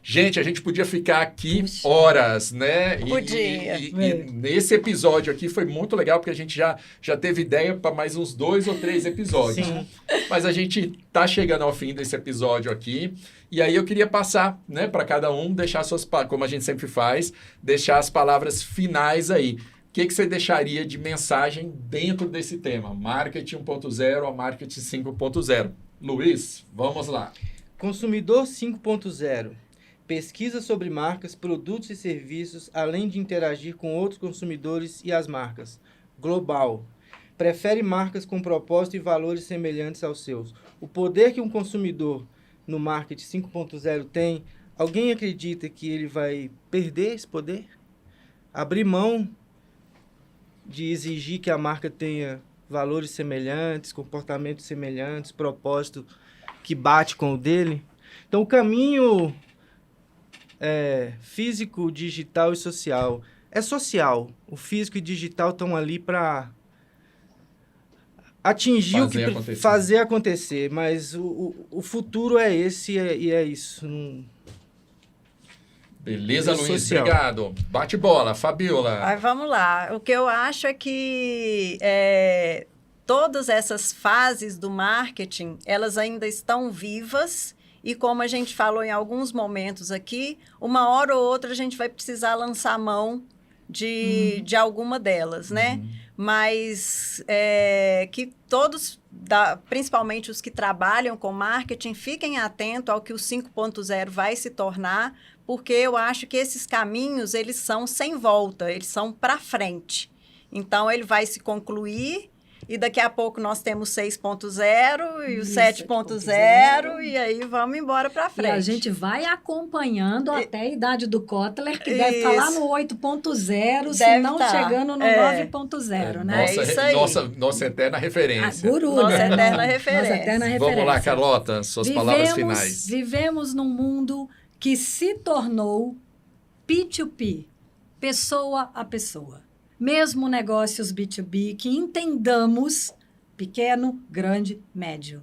Gente, a gente podia ficar aqui horas, né? Podia. E nesse episódio aqui foi muito legal, porque a gente já teve ideia para mais uns 2 ou 3 episódios. Sim. Mas a gente tá chegando ao fim desse episódio aqui. E aí eu queria passar, né, para cada um, deixar como a gente sempre faz, deixar as palavras finais aí. O que você deixaria de mensagem dentro desse tema? Marketing 1.0 ou Marketing 5.0? Luiz, vamos lá. Consumidor 5.0. Pesquisa sobre marcas, produtos e serviços, além de interagir com outros consumidores e as marcas. Global. Prefere marcas com propósito e valores semelhantes aos seus. O poder que um consumidor no marketing 5.0 tem, alguém acredita que ele vai perder esse poder? Abrir mão de exigir que a marca tenha valores semelhantes, comportamentos semelhantes, propósito que bate com o dele? Então, o caminho físico, digital e social. É social. O físico e digital estão ali para atingir fazer acontecer. Mas o futuro é esse e é isso. Beleza, Luiz? Social. Obrigado. Bate bola. Fabiola. Aí, vamos lá. O que eu acho é que todas essas fases do marketing, elas ainda estão vivas. E como a gente falou em alguns momentos aqui, uma hora ou outra a gente vai precisar lançar mão de alguma delas, né? Mas que todos, principalmente os que trabalham com marketing, fiquem atentos ao que o 5.0 vai se tornar, porque eu acho que esses caminhos, eles são sem volta, eles são para frente. Então, ele vai se concluir. E daqui a pouco nós temos 6.0 e o 7.0 e aí vamos embora para frente. E a gente vai acompanhando até a idade do Kotler, que deve estar lá no 8.0, se não chegando no 9.0, né? Nossa eterna referência. Guru, nossa né? eterna referência. Vamos lá, Carlota, suas palavras finais. Vivemos num mundo que se tornou P2P, pessoa a pessoa. Mesmo negócios B2B, que entendamos pequeno, grande, médio.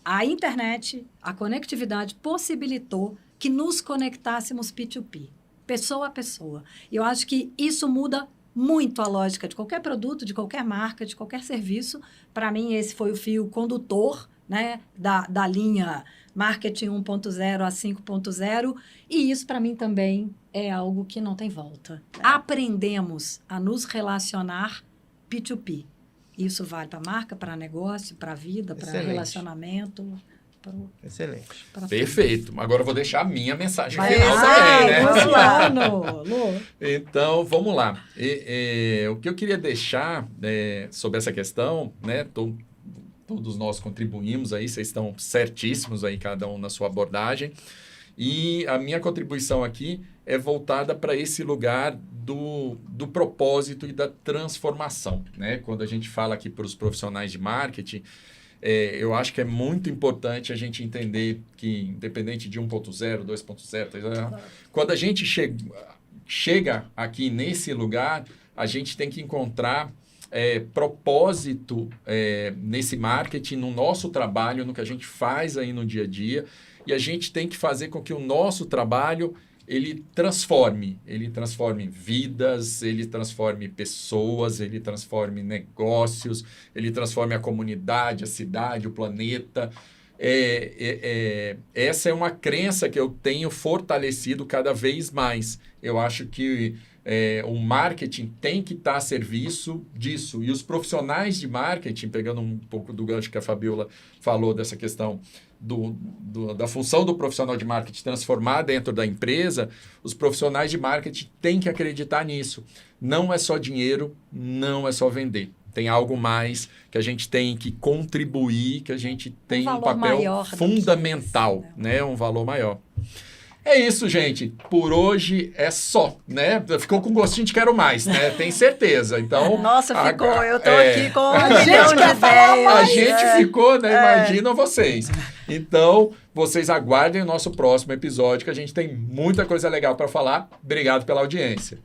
A internet, a conectividade possibilitou que nos conectássemos P2P, pessoa a pessoa. E eu acho que isso muda muito a lógica de qualquer produto, de qualquer marca, de qualquer serviço. Para mim, esse foi o fio condutor, né, da linha Marketing 1.0 a 5.0, e isso para mim também é algo que não tem volta. Aprendemos a nos relacionar P2P. Isso vale para marca, para negócio, para vida, para relacionamento. Excelente. Perfeito. Agora eu vou deixar a minha mensagem final também, né? Vamos lá, Lu. Então, vamos lá. O que eu queria deixar sobre essa questão, né? Todos nós contribuímos aí, vocês estão certíssimos aí, cada um na sua abordagem. E a minha contribuição aqui é voltada para esse lugar do propósito e da transformação, né? Quando a gente fala aqui para os profissionais de marketing, eu acho que é muito importante a gente entender que, independente de 1.0, 2.0, quando a gente chega aqui nesse lugar, a gente tem que encontrar propósito nesse marketing, no nosso trabalho, no que a gente faz aí no dia a dia, e a gente tem que fazer com que o nosso trabalho ele transforme vidas, ele transforme pessoas, ele transforme negócios, ele transforme a comunidade, a cidade, o planeta. Essa é uma crença que eu tenho fortalecido cada vez mais. Eu acho que o marketing tem que estar a serviço disso. E os profissionais de marketing, pegando um pouco do gancho que a Fabiola falou dessa questão da função do profissional de marketing transformar dentro da empresa, os profissionais de marketing têm que acreditar nisso. Não é só dinheiro, não é só vender. Tem algo mais que a gente tem que contribuir, que a gente tem um valor papel maior do que fundamental, isso, né? Um valor maior. É isso, gente. Por hoje é só, né? Ficou com gostinho de quero mais, né? Tem certeza. Então, Nossa, ficou. Eu tô é, aqui com um A gente milhão de quer falar ideias. a gente ficou, né? É. Imaginam vocês. Então, vocês aguardem o nosso próximo episódio, que a gente tem muita coisa legal para falar. Obrigado pela audiência.